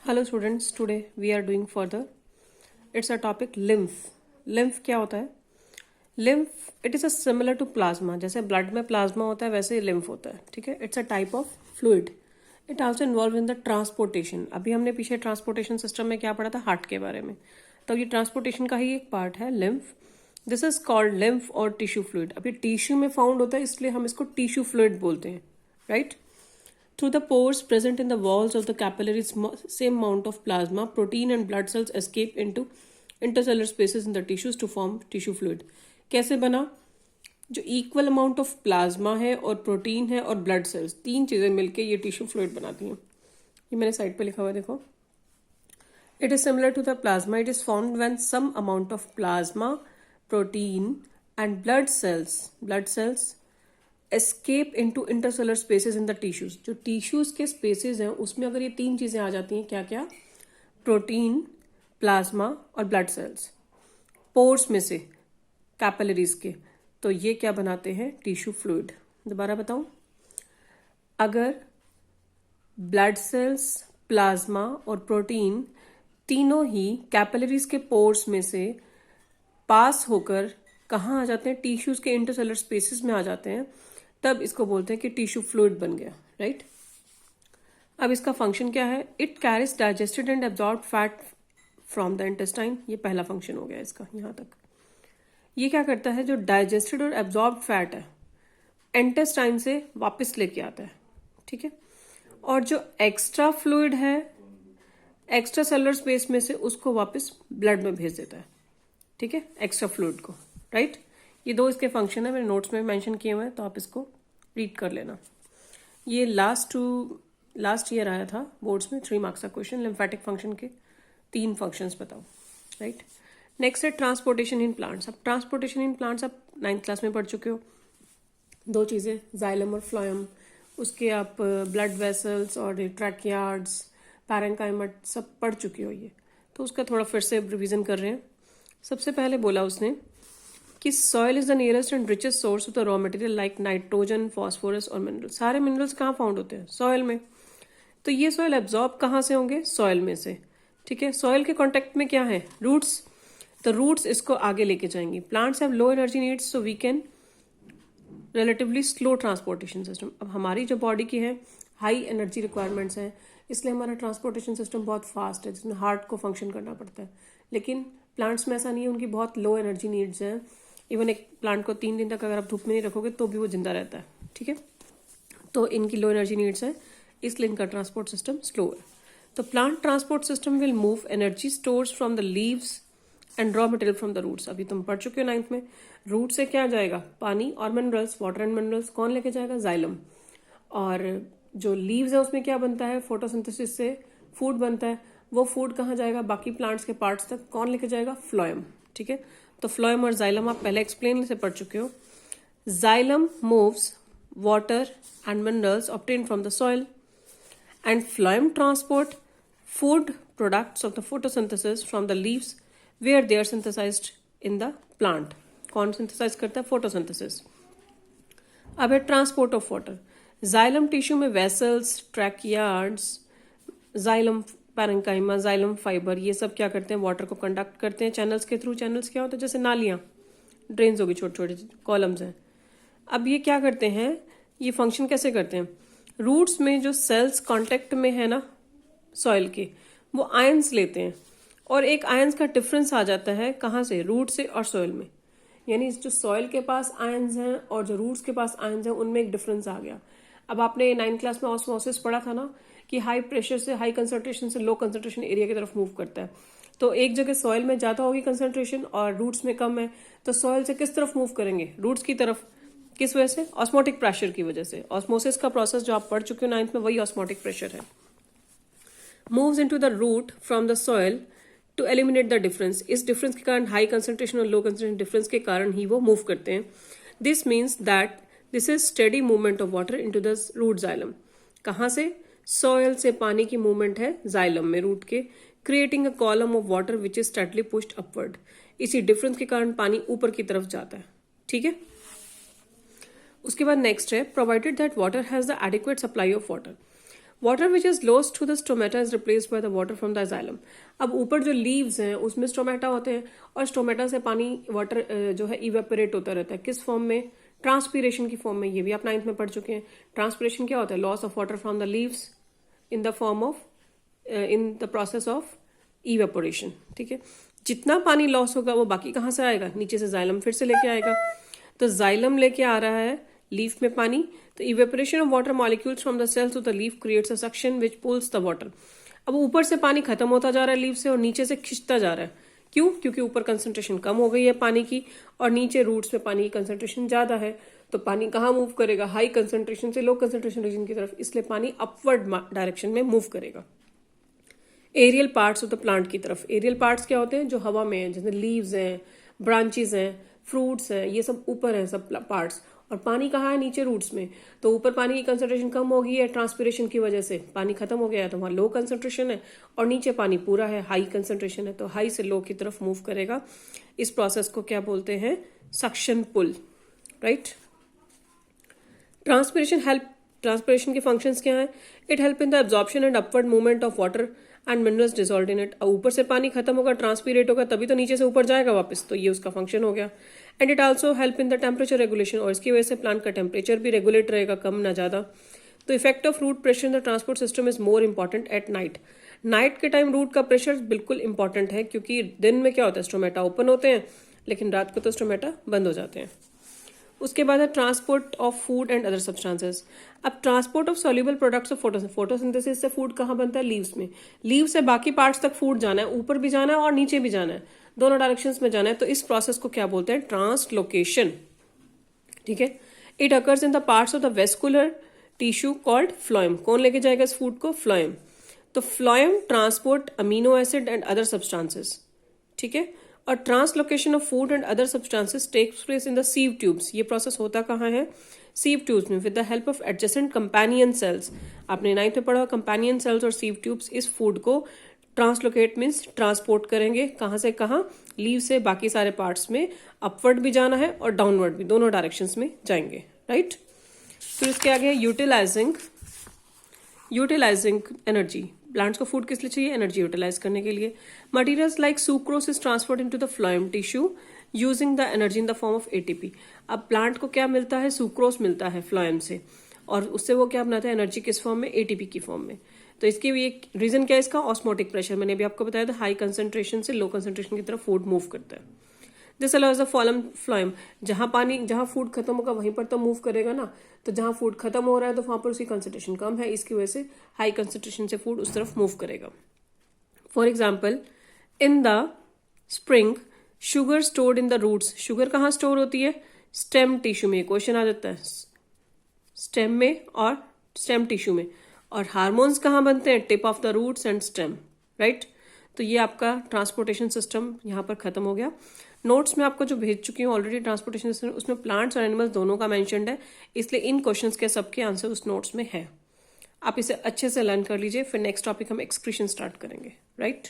Hello students, today we are doing further. It's a topic lymph. Lymph क्या होता है? Lymph it is a similar to plasma. जैसे blood में plasma होता है वैसे ही lymph होता है, ठीक है? It's a type of fluid. It also involved in the transportation. अभी हमने पीछे transportation system में क्या पढ़ा था? हार्ट के बारे में. तो ये transportation का ही एक पार्ट है lymph. This is called lymph और tissue fluid. अभी tissue में found होता है इसलिए हम इसको tissue fluid बोलते हैं, right? Through the pores present in the walls of the capillaries, same amount of plasma, protein and blood cells escape into intercellular spaces in the tissues to form tissue fluid. कैसे बना? जो equal amount of plasma है और protein है और blood cells, तीन चीजें मिलके ये टिश्यू फ्लूइड बनाती हैं. ये मैंने साइड पे लिखा हुआ है, देखो. It is similar to the plasma. It is formed when some amount of plasma, protein and blood cells escape into intercellular spaces in the tissues. जो टिश्यूज के स्पेसेस हैं उसमें अगर ये तीन चीजें आ जाती हैं, क्या क्या? प्रोटीन, प्लाज्मा और ब्लड सेल्स, पोर्स में से, कैपिलरीज के, तो ये क्या बनाते हैं? Tissue fluid. दोबारा बताऊं, अगर ब्लड सेल्स, प्लाज्मा और प्रोटीन तीनों ही कैपिलरीज के पोर्स में से पास होकर कहाँ आ जाते हैं? टिश्यूज के इंटरसेलुलर स्पेसेस में आ जाते हैं, तब इसको बोलते हैं कि टिश्यू फ्लूइड बन गया, राइट? अब इसका फंक्शन क्या है? It carries digested and absorb fat from the intestine. ये पहला फंक्शन हो गया इसका यहां तक. ये क्या करता है? जो डाइजेस्टेड और एब्जॉर्ब फैट है इंटेस्टाइन से वापस लेके आता है, ठीक है? और जो एक्स्ट्रा फ्लूइड है एक्स्ट्रा सेलुलर स्पेस में से उसको वापस ब्लड में भेज देता है, ठीक है? एक्स्ट्रा फ्लूइड को, राइट? ये दो इसके फंक्शन है, मेरे नोट्स में मेंशन किए हुए हैं, तो आप इसको रीड कर लेना. ये लास्ट ईयर आया था बोर्ड्स में, 3 मार्क्स का क्वेश्चन. लिम्फेटिक फंक्शन के 3 फंक्शंस बताओ, राइट? नेक्स्ट है ट्रांसपोर्टेशन इन प्लांट्स. अब ट्रांसपोर्टेशन इन प्लांट्स आप 9th क्लास में पढ़ चुके हो. दो चीजें, जाइलम और फ्लोएम. उसके आप ब्लड वेसल्स और ट्रैकियार्ड्स, पैरेन्काइमा सब पढ़ चुके हो ये, तो उसका थोड़ा फिर से रिवीजन कर रहे हैं. सबसे पहले बोला उसने कि soil is the nearest and richest source of the raw material like nitrogen, phosphorus और मिनरल्स. सारे मिनरल्स कहाँ फाउंड होते हैं? सॉइल में. तो ये सॉइल एब्जॉर्ब कहाँ से होंगे? सॉइल में से, ठीक है? सॉइल के कॉन्टेक्ट में क्या है? रूट्स. द रूट्स इसको आगे लेके जाएंगी. Plants have low energy needs, so we can relatively slow transportation system. अब हमारी जो बॉडी की है हाई एनर्जी रिक्वायरमेंट्स हैं, इसलिए हमारा ट्रांसपोर्टेशन सिस्टम बहुत फास्ट है, जिसमें हार्ट को फंक्शन करना पड़ता है. लेकिन प्लांट्स में ऐसा नहीं है, उनकी बहुत लो एनर्जी नीड्स हैं. इवन एक प्लांट को 3 दिन तक अगर आप धूप में नहीं रखोगे तो भी वो जिंदा रहता है, ठीक है? तो इनकी लो एनर्जी नीड्स है, इसलिए इनका ट्रांसपोर्ट सिस्टम स्लो है. तो plant transport system will move energy stores from the leaves and raw material from the roots. अभी तुम पढ़ चुके हो 9th में. रूट से क्या जाएगा? पानी और मिनरल्स, वाटर एंड मिनरल्स. कौन लेके जाएगा? जाइलम. और जो लीव्स है उसमें क्या बनता है? फोटोसिंथेसिस से फूड बनता है. वो फूड कहाँ जाएगा? बाकी प्लांट्स के पार्ट्स तक. कौन लेके जाएगा? फ्लोएम, ठीक है? तो फ्लोएम और जाइलम आप पहले एक्सप्लेन से पढ़ चुके हो. Xylem moves water and minerals obtain from the soil and phloem transport food products of the photosynthesis from the leaves where they are synthesized in the plant. कौन सिंथेसाइज करता है? फोटोसिंथेसिस. अब है transport of water. Xylem tissue में vessels, tracheids, xylem parenchyma, xylem fiber, ये सब क्या करते हैं? वाटर को कंडक्ट करते हैं चैनल्स के थ्रू. चैनल्स क्या होते हैं? जैसे नालियां, ड्रेन्स होगी, छोटे छोटे कॉलम्स हैं. अब ये क्या करते हैं? ये फंक्शन कैसे करते हैं? रूट्स में जो सेल्स कांटेक्ट में है ना सॉइल के, वो आयंस लेते हैं और एक आयंस का डिफरेंस आ जाता है. कहाँ से? रूट से और सॉइल में. यानी जो सॉइल के पास आयंस हैं और जो रूट्स के पास आयंस हैं, उनमें एक डिफरेंस आ गया. अब आपने 9th क्लास में ऑस्मोसिस पढ़ा था ना, कि हाई प्रेशर से हाई कंसंट्रेशन से लो कंसंट्रेशन एरिया की तरफ मूव करता है. तो एक जगह सॉइल में ज्यादा होगी कंसंट्रेशन और रूट्स में कम है, तो सॉइल से किस तरफ मूव करेंगे? रूट्स की तरफ. किस वजह से? ऑस्मोटिक प्रेशर की वजह से. ऑस्मोसिस का प्रोसेस जो आप पढ़ चुके हो 9th में, वही ऑस्मोटिक प्रेशर है. Moves into the root from the soil to eliminate the difference. इस डिफरेंस के कारण, हाई कंसंट्रेशन और लो कंसंट्रेशन डिफरेंस के कारण ही वो मूव करते हैं. This means that this is steady movement of water into the root xylem. कहाँ से? सॉइल से पानी की मूवमेंट है जाइलम में, रूट के, creating a column of water which is steadily pushed upward. इसी डिफरेंस के कारण पानी ऊपर की तरफ जाता है, ठीक है? उसके बाद नेक्स्ट है, provided that water has the adequate supply of water. Water which is lost to the stomata is replaced by the water from the xylem. अब ऊपर जो लीव्स हैं उसमें स्टोमेटा होते हैं और स्टोमेटा से पानी वाटर जो है इवेपोरेट होता रहता है। किस फॉर्म में? ट्रांसपीरेशन की फॉर्म में। ये भी आप 9th में पढ़ चुके हैं। ट्रांसपीरेशन क्या होता है? Loss of water from the leaves in the form of in the process of evaporation. ठीक है, जितना पानी लॉस होगा वो बाकी कहाँ से आएगा? नीचे से जाइलम फिर से लेके आएगा। तो जाइलम लेके आ रहा है लीफ में पानी। तो evaporation of water molecules from the cells of the leaf creates a suction which pulls the water. अब ऊपर से पानी खत्म होता जा रहा है लीफ से और नीचे से खिंचता जा रहा है। क्यों? क्योंकि ऊपर कंसंट्रेशन कम हो गई है पानी की और नीचे रूट्स में पानी की कंसंट्रेशन ज्यादा है। तो पानी कहाँ मूव करेगा? हाई कंसंट्रेशन से लो कंसंट्रेशन रीजन की तरफ, इसलिए पानी अपवर्ड डायरेक्शन में मूव करेगा। Aerial parts of the plant की तरफ। एरियल पार्ट्स क्या होते हैं? जो हवा में हैं, जैसे लीव्स हैं, ब्रांचेस हैं, फ्रूट्स हैं, ये सब ऊपर हैं सब पार्ट्स। और पानी कहाँ है? नीचे रूट्स में। तो ऊपर पानी की कंसंट्रेशन कम हो गई है ट्रांसपीरेशन की वजह से, पानी खत्म हो गया है, तो वहां लो कंसंट्रेशन है। और नीचे पानी पूरा है, हाई कंसंट्रेशन है, तो हाई से लो की तरफ मूव करेगा। इस प्रोसेस को क्या बोलते हैं? सक्शन पुल, राइट। ट्रांसपीरेशन के फंक्शंस क्या है? It help in the absorption and upward movement of water and minerals dissolved in it. ऊपर से पानी खत्म होगा, ट्रांसपीरेट होगा, तभी तो नीचे से ऊपर जाएगा वापस, तो ये उसका फंक्शन हो गया। And it also help in the temperature regulation, और इसकी वजह से प्लांट का टेम्परेचर भी रेगुलेट रहेगा, कम ना ज्यादा। तो effect of root pressure in the transport system is more important at night. Night के टाइम रूट का प्रेशर बिल्कुल इंपॉर्टेंट है, क्योंकि दिन में क्या होता है? स्टोमेटा ओपन होते हैं, लेकिन रात को तो स्टोमेटा बंद हो जाते हैं। उसके बाद है transport of food and other substances. अब transport of soluble products of photosynthesis से फूड कहाँ बनता है? लीव्स में। लीव से बाकी पार्ट्स तक फूड जाना है, ऊपर भी जाना है और नीचे भी जाना है, दोनों डायरेक्शंस में जाना है। तो इस प्रोसेस को क्या बोलते हैं? ट्रांसलोकेशन। ठीक है, it occurs in the parts of the vascular tissue called phloem. कौन लेके जाएगा इस फूड को? फ्लोएम। तो phloem transport amino acid and other substances. ठीक है, और translocation of food and other substances takes place in the sieve tubes. ये प्रोसेस होता कहाँ है? सीव ट्यूब्स में, with the help of adjacent companion cells. आपने 9th में पढ़ा, कंपेनियन सेल्स और सीव ट्यूब्स इस फूड को ट्रांसलोकेट मीन्स ट्रांसपोर्ट करेंगे। कहाँ से कहाँ? लीव से बाकी सारे पार्ट्स में अपवर्ड भी जाना है और डाउनवर्ड भी, दोनों डायरेक्शंस में जाएंगे, राइट। फिर इसके आगे यूटिलाइजिंग एनर्जी। प्लांट्स को फूड किस लिए चाहिए? एनर्जी यूटिलाइज करने के लिए। Materials like sucrose is transferred into the phloem tissue using the energy in the form of ATP. अब प्लांट को क्या मिलता है? सुक्रोस मिलता है फ्लोएम से, और उससे वो क्या बनाता है? एनर्जी किस फॉर्म में? एटीपी की फॉर्म में। तो इसकी भी एक रीजन क्या है इसका? Osmotic pressure. मैंने अभी आपको बताया था, हाई कंसंट्रेशन से लो कंसंट्रेशन की तरफ फूड मूव करता है। This allows the phloem. जहां फूड खत्म होगा वहीं पर तो मूव करेगा ना, तो जहां फूड खत्म हो रहा है तो वहां पर उसकी कंसंट्रेशन कम है, इसकी वजह से हाई कंसंट्रेशन से फूड उस तरफ मूव करेगा। For example, in the spring sugar stored in the roots. Sugar कहाँ स्टोर होती है? स्टेम टिश्यू में। क्वेश्चन आ जाता है स्टेम में और स्टेम टिश्यू में। और हार्मोन्स कहाँ बनते हैं? Tip of the roots and stem, right. तो ये आपका ट्रांसपोर्टेशन सिस्टम यहाँ पर खत्म हो गया। नोट्स में आपको जो भेज चुकी हूँ ऑलरेडी ट्रांसपोर्टेशन सिस्टम, उसमें प्लांट्स और एनिमल्स दोनों का मेंशन्ड है, इसलिए इन क्वेश्चंस के सबके आंसर उस नोट्स में है। आप इसे अच्छे से लर्न कर लीजिए, फिर नेक्स्ट टॉपिक हम एक्सक्रीशन स्टार्ट करेंगे, राइट।